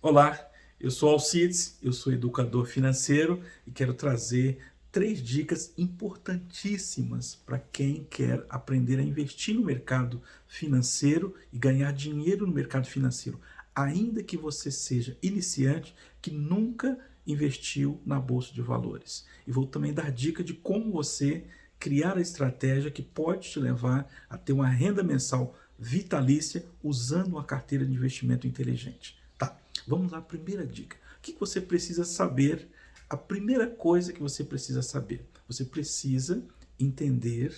Olá, eu sou Alcides, eu sou educador financeiro e quero trazer 3 dicas importantíssimas para quem quer aprender a investir no mercado financeiro e ganhar dinheiro no mercado financeiro, ainda que você seja iniciante que nunca investiu na bolsa de valores. E vou também dar dica de como você criar a estratégia que pode te levar a ter uma renda mensal vitalícia usando uma carteira de investimento inteligente. Tá, vamos lá, primeira dica. O que você precisa saber? A primeira coisa que você precisa saber, você precisa entender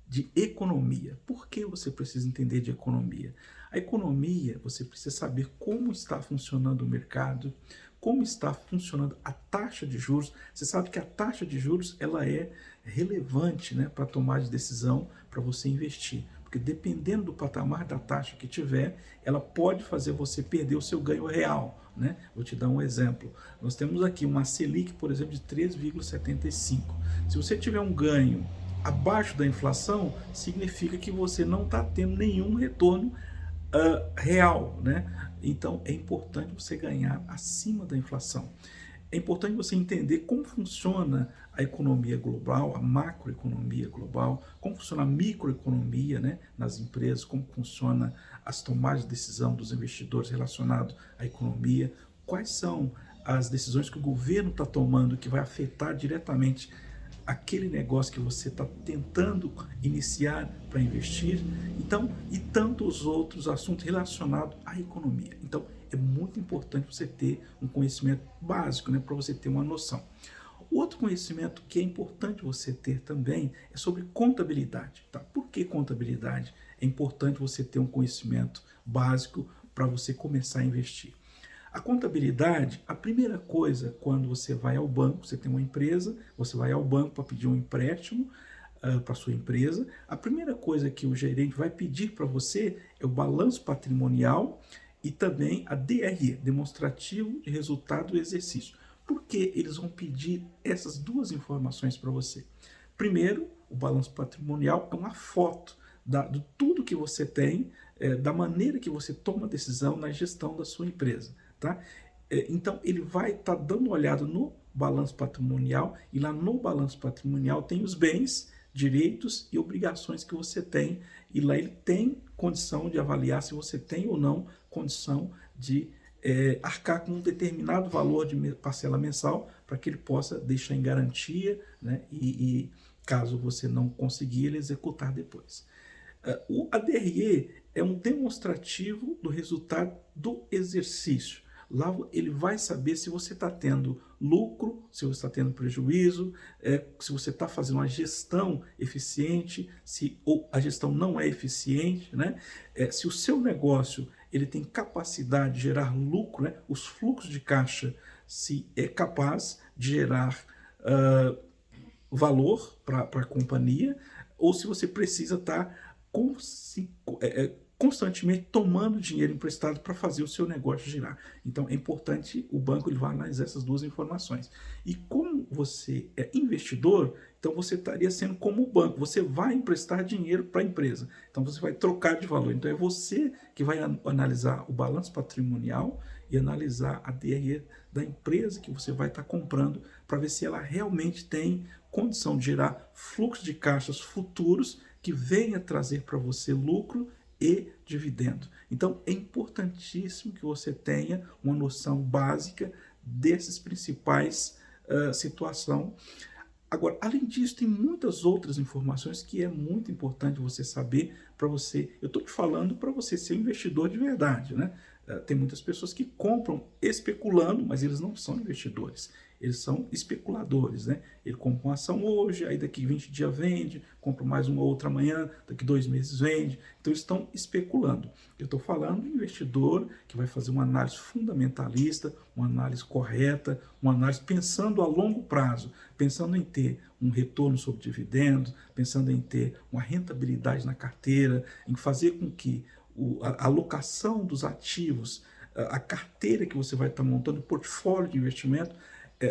de economia. Por que você precisa entender de economia? A economia, você precisa saber como está funcionando o mercado, como está funcionando a taxa de juros. Você sabe que a taxa de juros ela é relevante, né, para tomar de decisão para você investir. Porque dependendo do patamar da taxa que tiver, ela pode fazer você perder o seu ganho real. Né? Vou te dar um exemplo. Nós temos aqui uma Selic, por exemplo, de 3,75. Se você tiver um ganho abaixo da inflação, significa que você não está tendo nenhum retorno real, né? Então é importante você ganhar acima da inflação. É importante você entender como funciona a economia global, a macroeconomia global, como funciona a microeconomia, né, nas empresas, como funciona as tomadas de decisão dos investidores relacionados à economia, quais são as decisões que o governo está tomando que vai afetar diretamente aquele negócio que você está tentando iniciar para investir, então, e tantos outros assuntos relacionados à economia. Então, é muito importante você ter um conhecimento básico, né, para você ter uma noção. O outro conhecimento que é importante você ter também é sobre contabilidade. Tá? Por que contabilidade? É importante você ter um conhecimento básico para você começar a investir. A contabilidade, a primeira coisa, quando você vai ao banco, você tem uma empresa, você vai ao banco para pedir um empréstimo para sua empresa, a primeira coisa que o gerente vai pedir para você é o balanço patrimonial e também a DRE, demonstrativo de resultado do exercício. Por que eles vão pedir essas duas informações para você? Primeiro, o balanço patrimonial é uma foto de tudo que você tem, da maneira que você toma decisão na gestão da sua empresa. Tá? Então, ele vai estar dando uma olhada no balanço patrimonial e lá no balanço patrimonial tem os bens, direitos e obrigações que você tem e lá ele tem condição de avaliar se você tem ou não condição de arcar com um determinado valor de parcela mensal para que ele possa deixar em garantia, né, e caso você não conseguir, ele executar depois. O ADRE é um demonstrativo do resultado do exercício. Lá ele vai saber se você está tendo lucro, se você está tendo prejuízo, se você está fazendo uma gestão eficiente, se ou a gestão não é eficiente, né? Se o seu negócio ele tem capacidade de gerar lucro, né? Os fluxos de caixa, se é capaz de gerar valor para a companhia, ou se você precisa estar constantemente tomando dinheiro emprestado para fazer o seu negócio girar. Então é importante o banco ele vai analisar essas duas informações. E como você é investidor, então você estaria sendo como o banco, você vai emprestar dinheiro para a empresa, então você vai trocar de valor. Então é você que vai analisar o balanço patrimonial e analisar a DRE da empresa que você vai estar comprando para ver se ela realmente tem condição de gerar fluxo de caixas futuros que venha trazer para você lucro e dividendo. Então é importantíssimo que você tenha uma noção básica desses principais situações. Agora, além disso, tem muitas outras informações que é muito importante você saber para você. Eu estou te falando para você ser um investidor de verdade, né? Tem muitas pessoas que compram especulando, mas eles não são investidores. Eles são especuladores, né? Ele compra uma ação hoje, aí daqui 20 dias vende, compra mais uma outra amanhã, daqui 2 meses vende. Então eles estão especulando. Eu estou falando de um investidor que vai fazer uma análise fundamentalista, uma análise correta, uma análise pensando a longo prazo, pensando em ter um retorno sobre dividendos, pensando em ter uma rentabilidade na carteira, em fazer com que a alocação dos ativos, a carteira que você vai estar montando, o portfólio de investimento,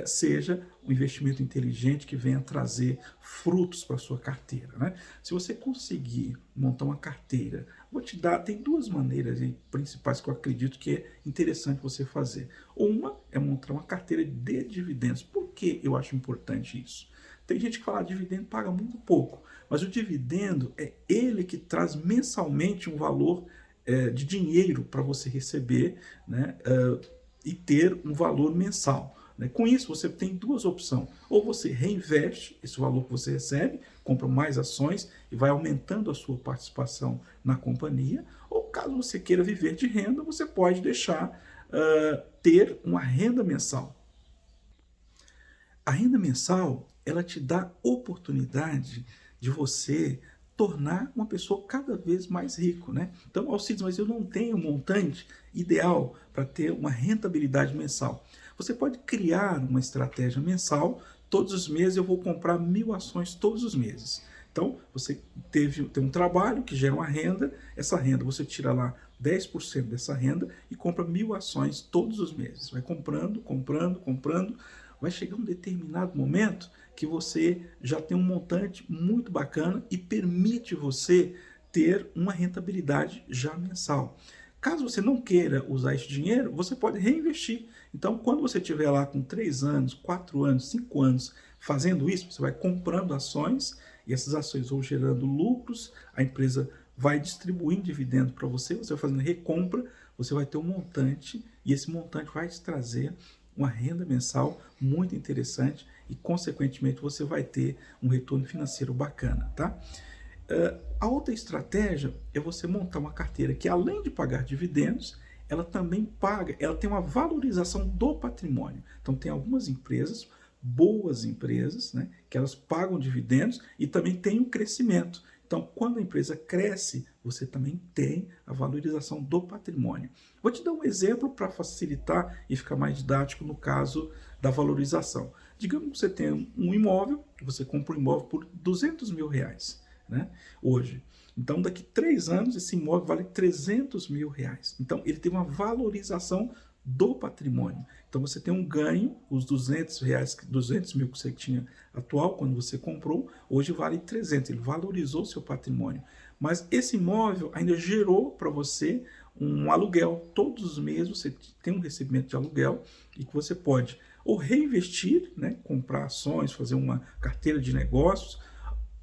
seja um investimento inteligente que venha trazer frutos para a sua carteira. Né? Se você conseguir montar uma carteira Vou te dar, tem duas maneiras aí, principais que eu acredito que é interessante você fazer. Uma é montar uma carteira de dividendos. Por que eu acho importante isso? Tem gente que fala que dividendo paga muito pouco, mas o dividendo é ele que traz mensalmente um valor de dinheiro para você receber, né, e ter um valor mensal. Com isso, você tem duas opções. Ou você reinveste esse valor que você recebe, compra mais ações e vai aumentando a sua participação na companhia. Ou caso você queira viver de renda, você pode deixar ter uma renda mensal. A renda mensal, ela te dá oportunidade de você tornar uma pessoa cada vez mais rico, né? Então, Alcides, mas eu não tenho um montante ideal para ter uma rentabilidade mensal. Você pode criar uma estratégia mensal. Todos os meses eu vou comprar 1000 ações todos os meses. Então, você tem um trabalho que gera uma renda, essa renda você tira lá 10% dessa renda e compra 1000 ações todos os meses. Vai comprando, comprando, comprando. Vai chegar um determinado momento que você já tem um montante muito bacana e permite você ter uma rentabilidade já mensal. Caso você não queira usar esse dinheiro, você pode reinvestir. Então, quando você estiver lá com 3 anos, 4 anos, 5 anos fazendo isso, você vai comprando ações e essas ações vão gerando lucros, a empresa vai distribuindo dividendos para você, você vai fazendo recompra, você vai ter um montante e esse montante vai te trazer uma renda mensal muito interessante e, consequentemente, você vai ter um retorno financeiro bacana, tá? A outra estratégia é você montar uma carteira que, além de pagar dividendos, ela também paga, ela tem uma valorização do patrimônio. Então, tem algumas empresas, boas empresas, né, que elas pagam dividendos e também tem um crescimento. Então, quando a empresa cresce, você também tem a valorização do patrimônio. Vou te dar um exemplo para facilitar e ficar mais didático no caso da valorização. Digamos que você tem um imóvel, você compra um imóvel por R$200 mil, né, hoje. Então, daqui 3 anos, esse imóvel vale R$300 mil. Então, ele tem uma valorização do patrimônio. Então, você tem um ganho, os R$200 mil que você tinha atual, quando você comprou, hoje vale 300, ele valorizou seu patrimônio. Mas esse imóvel ainda gerou para você um aluguel. Todos os meses você tem um recebimento de aluguel e que você pode ou reinvestir, né, comprar ações, fazer uma carteira de negócios,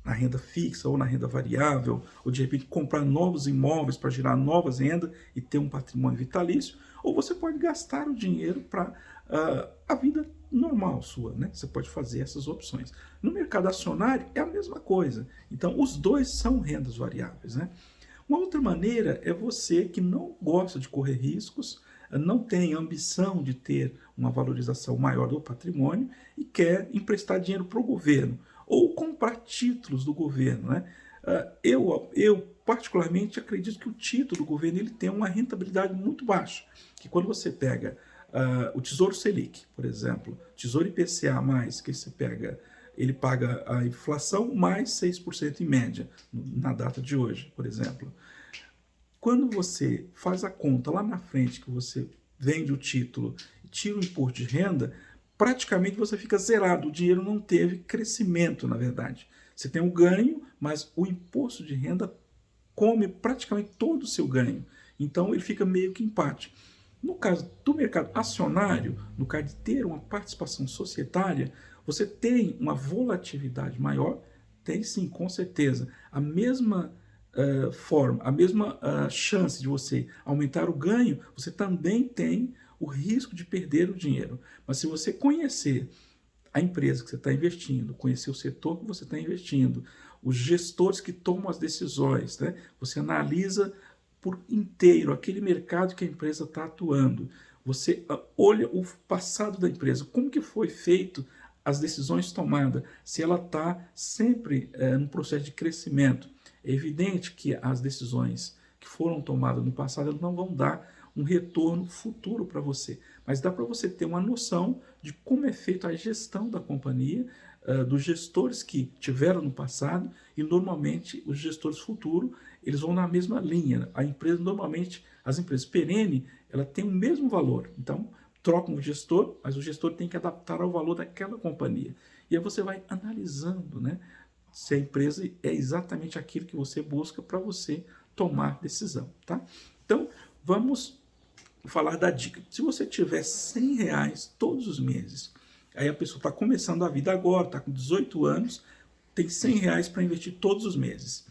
na renda fixa ou na renda variável, ou de repente comprar novos imóveis para gerar novas rendas e ter um patrimônio vitalício, ou você pode gastar o dinheiro para a vida normal sua, né? Você pode fazer essas opções. No mercado acionário é a mesma coisa. Então, os dois são rendas variáveis, né? Uma outra maneira é você que não gosta de correr riscos, não tem ambição de ter uma valorização maior do patrimônio e quer emprestar dinheiro para o governo ou comprar títulos do governo, né? Eu particularmente acredito que o título do governo ele tem uma rentabilidade muito baixa, que quando você pega o Tesouro Selic, por exemplo, Tesouro IPCA+, que você pega, ele paga a inflação mais 6% em média, na data de hoje, por exemplo. Quando você faz a conta lá na frente, que você vende o título e tira o imposto de renda, praticamente você fica zerado, o dinheiro não teve crescimento, na verdade. Você tem um ganho, mas o imposto de renda come praticamente todo o seu ganho. Então ele fica meio que empate. No caso do mercado acionário, no caso de ter uma participação societária, você tem uma volatilidade maior, tem sim, com certeza. A mesma forma, a mesma chance de você aumentar o ganho, você também tem o risco de perder o dinheiro. Mas se você conhecer a empresa que você está investindo, conhecer o setor que você está investindo, os gestores que tomam as decisões, né? Você analisa por inteiro aquele mercado que a empresa está atuando. Você olha o passado da empresa, como que foi feito as decisões tomadas, se ela está sempre no processo de crescimento. É evidente que as decisões que foram tomadas no passado elas não vão dar um retorno futuro para você, mas dá para você ter uma noção de como é feita a gestão da companhia, dos gestores que tiveram no passado e normalmente os gestores futuros eles vão na mesma linha. A empresa normalmente, as empresas perene, ela tem o mesmo valor, então trocam o gestor, mas o gestor tem que adaptar ao valor daquela companhia. E aí você vai analisando, né, se a empresa é exatamente aquilo que você busca para você tomar decisão, tá? Então, vamos falar da dica. Se você tiver R$ 100 todos os meses, aí a pessoa está começando a vida agora, está com 18 anos, tem R$ 100 para investir todos os meses.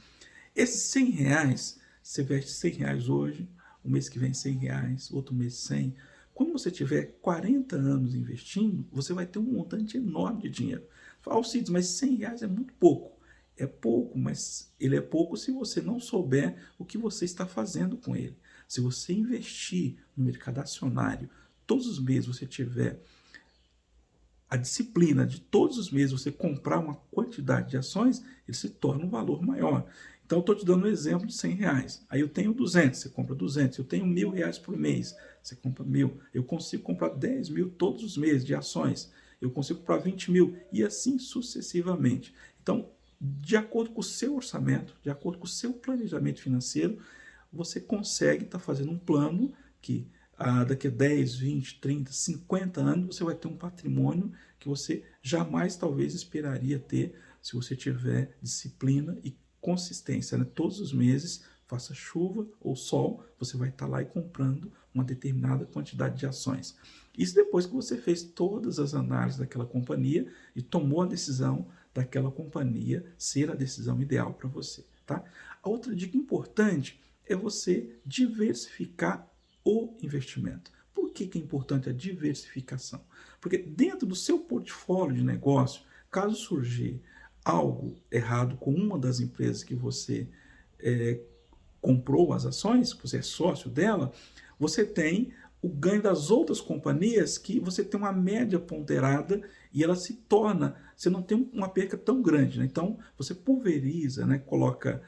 Esses R$ 100, você investe R$ 100 hoje, o mês que vem R$ 100, outro mês 100. Quando você tiver 40 anos investindo, você vai ter um montante enorme de dinheiro. Fala, Alcides, mas R$ 100 é muito pouco. É pouco, mas ele é pouco se você não souber o que você está fazendo com ele. Se você investir no mercado acionário, todos os meses você tiver a disciplina de todos os meses você comprar uma quantidade de ações, ele se torna um valor maior. Então, eu estou te dando um exemplo de R$ 100. Aí eu tenho 200, você compra 200. Eu tenho R$ 1.000 por mês, você compra 1.000. Eu consigo comprar 10 mil todos os meses de ações. Eu consigo comprar 20 mil e assim sucessivamente. Então, de acordo com o seu orçamento, de acordo com o seu planejamento financeiro, você consegue estar fazendo um plano que daqui a 10, 20, 30, 50 anos você vai ter um patrimônio que você jamais talvez esperaria ter se você tiver disciplina e consistência, né? Todos os meses, faça chuva ou sol, você vai estar lá e comprando uma determinada quantidade de ações. Isso depois que você fez todas as análises daquela companhia e tomou a decisão daquela companhia ser a decisão ideal para você, tá? A outra dica importante é você diversificar o investimento. Por que é importante a diversificação? Porque dentro do seu portfólio de negócio, caso surgir algo errado com uma das empresas que você comprou as ações, que você é sócio dela, você tem o ganho das outras companhias que você tem uma média ponderada e ela se torna, você não tem uma perca tão grande, né? Então, você pulveriza, né? Coloca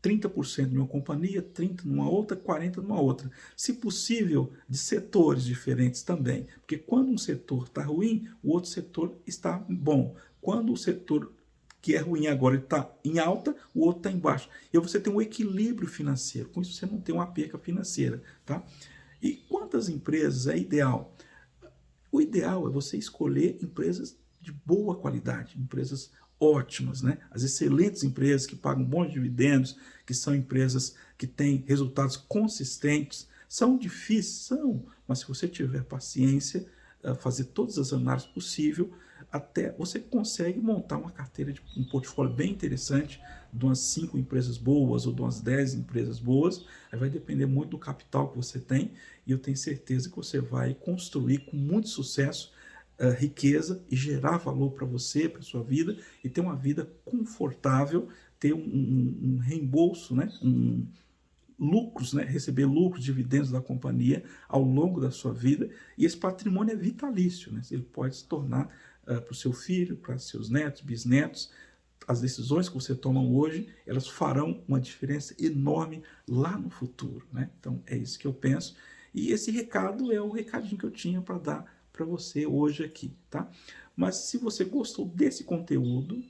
30% em uma companhia, 30% numa outra, 40% numa outra. Se possível, de setores diferentes também. Porque quando um setor está ruim, o outro setor está bom. Quando o setor que é ruim agora está em alta, o outro está em baixa. E aí você tem um equilíbrio financeiro. Com isso você não tem uma perca financeira. Tá? E quantas empresas é ideal? O ideal é você escolher empresas de boa qualidade, empresas ótimas, né? As excelentes empresas que pagam bons dividendos, que são empresas que têm resultados consistentes, são difíceis, são, mas se você tiver paciência, fazer todas as análises possíveis, até você consegue montar uma carteira de um portfólio bem interessante, de umas 5 empresas boas ou de umas 10 empresas boas. Aí vai depender muito do capital que você tem e eu tenho certeza que você vai construir com muito sucesso riqueza e gerar valor para você, para sua vida e ter uma vida confortável, ter um reembolso, né? Lucros, né? Receber lucros, dividendos da companhia ao longo da sua vida e esse patrimônio é vitalício, né? Ele pode se tornar para o seu filho, para seus netos, bisnetos. As decisões que você toma hoje, elas farão uma diferença enorme lá no futuro, né? Então é isso que eu penso e esse recado é o recadinho que eu tinha para dar para você hoje aqui, tá? Mas se você gostou desse conteúdo,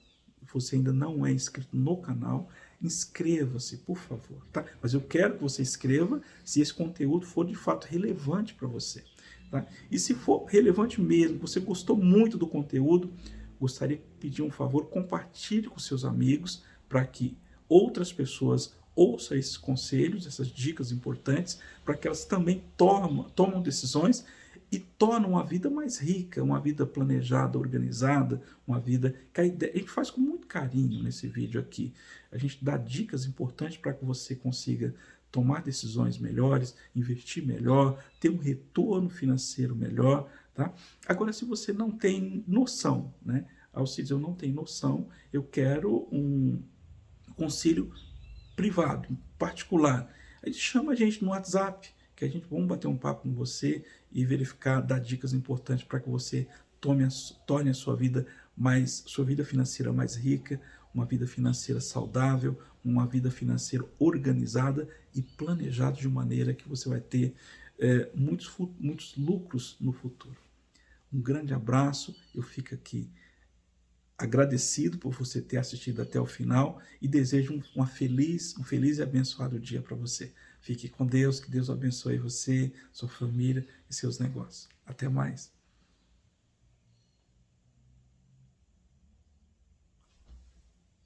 você ainda não é inscrito no canal, inscreva-se, por favor, tá? Mas eu quero que você inscreva se esse conteúdo for de fato relevante para você, tá? E se for relevante mesmo, você gostou muito do conteúdo, gostaria de pedir um favor, compartilhe com seus amigos para que outras pessoas ouçam esses conselhos, essas dicas importantes, para que elas também tomam decisões e tornam a vida mais rica, uma vida planejada, organizada, uma vida que a gente faz com muito carinho nesse vídeo aqui. A gente dá dicas importantes para que você consiga tomar decisões melhores, investir melhor, ter um retorno financeiro melhor, tá? Agora, se você não tem noção, né? Alcides, eu não tenho noção, eu quero um conselho privado, particular. Aí chama a gente no WhatsApp, que a gente vamos bater um papo com você e verificar, dar dicas importantes para que você torne a sua vida financeira mais rica, uma vida financeira saudável, uma vida financeira organizada e planejada de maneira que você vai ter muitos lucros no futuro. Um grande abraço, eu fico aqui agradecido por você ter assistido até o final e desejo um feliz e abençoado dia para você. Fique com Deus, que Deus abençoe você, sua família e seus negócios. Até mais.